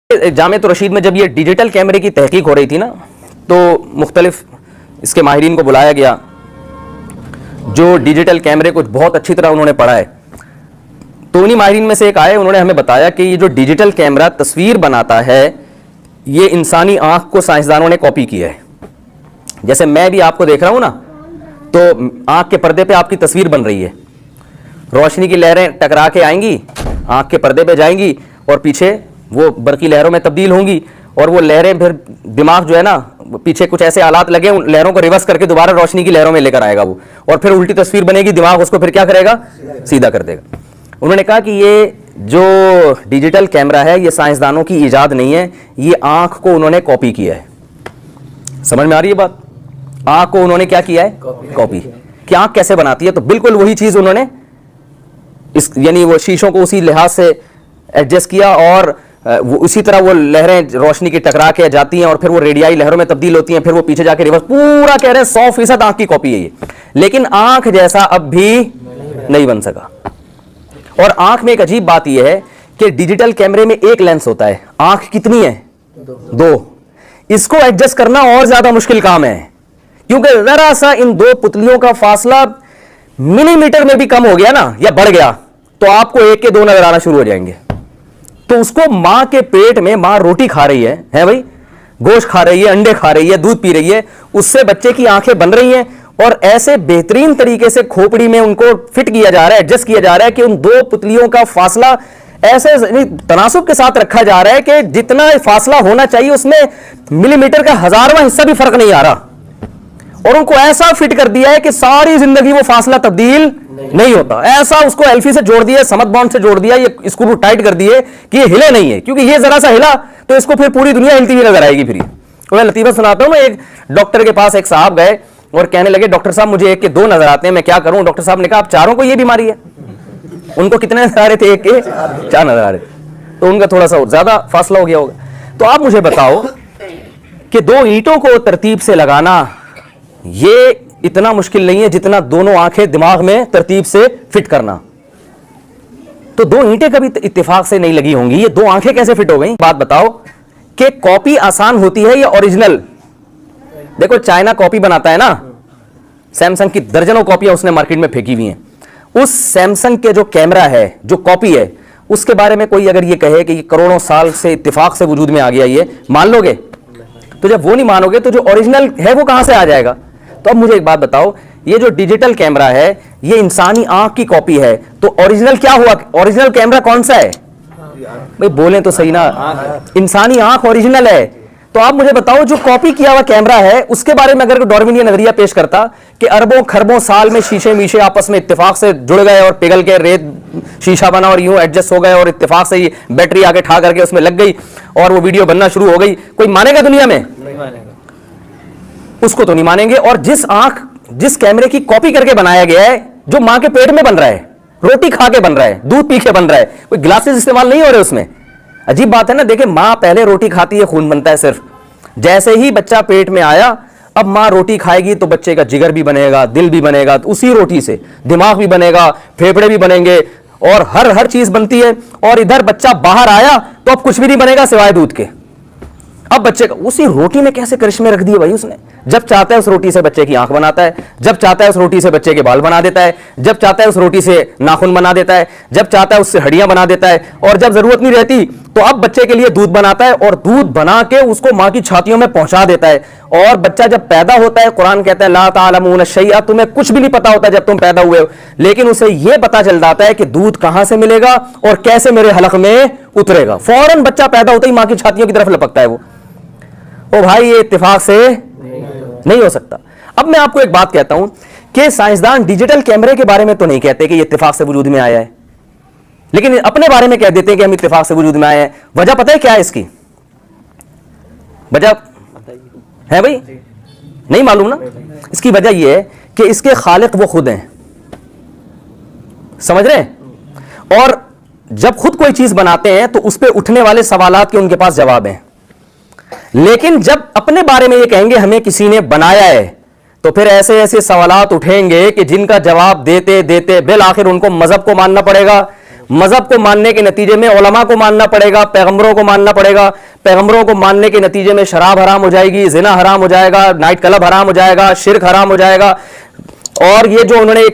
जामिया रशीद में जब ये डिजिटल कैमरे की तहकीक हो रही थी ना, तो मुख्तलिफ इसके माहिरीन को बुलाया गया जो डिजिटल कैमरे को बहुत अच्छी तरह उन्होंने पढ़ा है। तो उन्हीं माहिरीन में से एक आए, उन्होंने हमें बताया कि ये जो डिजिटल कैमरा तस्वीर बनाता है, ये इंसानी आंख को साइंसदानों ने कॉपी किया है। जैसे मैं भी आपको देख रहा हूं ना, तो आंख के पर्दे पे आपकी तस्वीर बन रही है, रोशनी की लहरें टकरा के आएंगी, आंख के पर्दे पे जाएंगी और पीछे वो बरकी लहरों में तब्दील होंगी, और वो लहरें फिर दिमाग जो है ना, पीछे कुछ ऐसे आलात लगे, उन लहरों को रिवर्स करके दोबारा रोशनी की लहरों में लेकर आएगा वो, और फिर उल्टी तस्वीर बनेगी, दिमाग उसको फिर क्या करेगा, सीधा कर देगा। उन्होंने कहा कि ये जो डिजिटल कैमरा है, ये साइंसदानों की ईजाद नहीं है, ये आंख को उन्होंने कॉपी किया है। समझ में आ रही है बात? आंख को उन्होंने क्या किया है, कॉपी। कि आंख कैसे बनाती है, तो बिल्कुल वही चीज उन्होंने इस यानी वो शीशों को उसी लिहाज से एडजस्ट किया, और वो उसी तरह वो लहरें रोशनी की टकरा के जाती हैं और फिर वो रेडियाई लहरों में तब्दील होती हैं, फिर वो पीछे जाके रिवर्स, पूरा कह रहे हैं 100% आंख की कॉपी है ये। लेकिन आंख जैसा अब भी नहीं बन सका। और आंख में एक अजीब बात यह है कि डिजिटल कैमरे में एक लेंस होता है, आंख कितनी है, दो। इसको एडजस्ट करना और ज्यादा मुश्किल काम है, क्योंकि जरा सा इन दो पुतलियों का फासला मिलीमीटर में भी कम हो गया ना, या बढ़ गया, तो आपको एक के दो नजर आना शुरू हो जाएंगे। तो उसको मां के पेट में, मां रोटी खा रही है भाई, गोश्त खा रही है, अंडे खा रही है, दूध पी रही है, उससे बच्चे की आंखें बन रही हैं, और ऐसे बेहतरीन तरीके से खोपड़ी में उनको फिट किया जा रहा है, एडजस्ट किया जा रहा है कि उन दो पुतलियों का फासला ऐसे तनासुब के साथ रखा जा रहा है कि जितना फासला होना चाहिए उसमें मिलीमीटर का 1000वां हिस्सा भी फर्क नहीं आ रहा। और उनको ऐसा फिट कर दिया है कि सारी जिंदगी वो फासला तब्दील नहीं होता। ऐसा उसको एल्फी से जोड़ दिया, समत बॉन्ड से जोड़ दिया, ये स्क्रू टाइट कर दिए कि ये हिले नहीं है, क्योंकि ये जरा सा हिला तो इसको फिर पूरी दुनिया हिलती हुई नजर आएगी। फिर मैं लतीफा सुनाता हूं। मैं एक डॉक्टर के पास एक साहब गए और कहने लगे, डॉक्टर साहब मुझे एक के दो नजर आते हैं, मैं क्या करूं? डॉक्टर साहब ने कहा, आप चारों को ये बीमारी है? उनको कितने नजर आ रहे थे? एक के चार नजर आ रहे थे, तो उनका थोड़ा सा ज्यादा फासला हो गया होगा। तो आप मुझे बताओ कि दो ईंटों को तरतीब से लगाना ये इतना मुश्किल नहीं है जितना दोनों आंखें दिमाग में तरतीब से फिट करना। तो दो ईंटें कभी इत्तेफाक से नहीं लगी होंगी, ये दो आंखें कैसे फिट हो गई? बात बताओ कि कॉपी आसान होती है या ओरिजिनल? देखो, चाइना कॉपी बनाता है ना, सैमसंग की दर्जनों कॉपियां उसने मार्केट में फेंकी हुई हैं। उस सैमसंग के जो कैमरा है, जो कॉपी है, उसके बारे में कोई अगर ये कहे कि ये करोड़ों साल से इत्तेफाक से वजूद में आ गया, ये मान लोगे? तो जब वो नहीं मानोगे तो जो ओरिजिनल है वो कहां से आ जाएगा? तो अब मुझे एक बात बताओ, ये जो डिजिटल कैमरा है ये इंसानी आंख की कॉपी है, तो ओरिजिनल क्या हुआ? ओरिजिनल कैमरा कौन सा है भाई? बोलें तो सही ना, इंसानी आंख ओरिजिनल है। तो आप मुझे बताओ, जो कॉपी किया हुआ कैमरा है उसके बारे में अगर डार्विनियन नजरिया पेश करता कि अरबों खरबों साल में शीशे मीशे आपस में इत्तेफाक से जुड़ गए और पिघल के रेत शीशा बना और यूं एडजस्ट हो गए और इत्तेफाक से ही बैटरी आगे ठा करके उसमें लग गई और वो वीडियो बनना शुरू हो गई, कोई मानेगा दुनिया में? नहीं मानेगा, उसको तो नहीं मानेंगे। और जिस कैमरे की कॉपी करके बनाया गया है, जो मां के पेट में बन रहा है, रोटी खा के बन रहा है, दूध पी के बन रहा है, कोई ग्लासेस इस्तेमाल नहीं हो रहे उसमें। अजीब बात है ना। देखिए, मां पहले रोटी खाती है, खून बनता है सिर्फ, जैसे ही बच्चा पेट में आया, अब मां रोटी खाएगी तो बच्चे का जिगर भी बनेगा, दिल भी बनेगा, तो उसी रोटी से दिमाग भी बनेगा, फेफड़े भी बनेंगे, और हर चीज बनती है। और इधर बच्चा बाहर आया तो अब कुछ भी नहीं बनेगा सिवाय दूध के। अब बच्चे का उसी रोटी में कैसे करिश्मे रख दिए भाई उसने। जब चाहता है उस रोटी से बच्चे की आंख बनाता है, जब चाहता है उस रोटी से बच्चे के बाल बना देता है, जब चाहता है उस रोटी से नाखून बना देता है, जब चाहता है उससे हड्डियां बना देता है, और जब जरूरत नहीं रहती तो अब बच्चे के लिए दूध बनाता है और दूध बना के उसको मां की छातियों में पहुंचा देता है। और बच्चा जब पैदा होता है, कुरान कहता है ला तालमून शैआ, तुम्हें कुछ भी नहीं पता होता जब तुम पैदा हुए हो, लेकिन उसे यह पता चल जाता है कि दूध कहां से मिलेगा और कैसे मेरे हलक में उतरेगा। फौरन बच्चा पैदा होता ही मां की छातियों की तरफ लपकता है वो। ओ भाई, ये इत्तेफाक से नहीं हो सकता। अब मैं आपको एक बात कहता हूं कि साइंसदान डिजिटल कैमरे के बारे में तो नहीं कहते कि ये इत्तेफाक से वजूद में आया है, लेकिन अपने बारे में कह देते हैं कि हम इत्तेफाक से वजूद में आए हैं। वजह पता है क्या है इसकी? वजह है भाई? नहीं मालूम ना? इसकी वजह यह है कि इसके खालिक वो खुद हैं, समझ रहे हैं? और जब खुद कोई चीज बनाते हैं तो उस पर उठने वाले सवालात के उनके पास जवाब हैं, लेकिन जब अपने बारे में ये कहेंगे हमें किसी ने बनाया है, तो फिर ऐसे ऐसे सवालात उठेंगे कि जिनका जवाब देते देते बिल आखिर उनको मजहब को मानना पड़ेगा, मजहब को मानने के नतीजे में उलमा को मानना पड़ेगा, पैगंबरों को मानना पड़ेगा। पैगंबरों को मानने के नतीजे में शराब हराम हो जाएगी, जिना हराम हो जाएगा, नाइट क्लब हराम हो जाएगा, शिर्क हराम हो जाएगा। और ये जो उन्होंने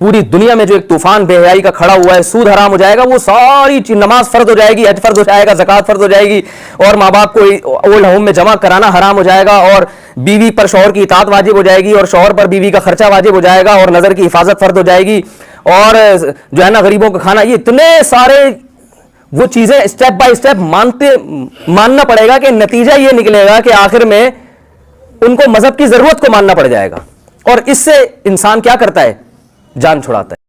पूरी दुनिया में जो एक तूफान बेहयाई का खड़ा हुआ है, सूद हराम हो जाएगा। वो सारी नमाज फर्ज हो जाएगी, हज फर्ज हो जाएगा, ज़कात फर्ज हो जाएगी, और माँ बाप को ओल्ड होम में जमा कराना हराम हो जाएगा, और बीवी पर शौहर की इताअत वाजिब हो जाएगी, और शौहर पर बीवी का खर्चा वाजिब हो जाएगा, और नजर की हिफाजत फर्ज हो जाएगी, और जो है ना गरीबों का खाना। ये इतने सारे वो चीजें स्टेप बाय स्टेप मानना पड़ेगा कि नतीजा ये निकलेगा कि आखिर में उनको मजहब की जरूरत को मानना पड़ जाएगा। और इससे इंसान क्या करता है? जान छुड़ाता है।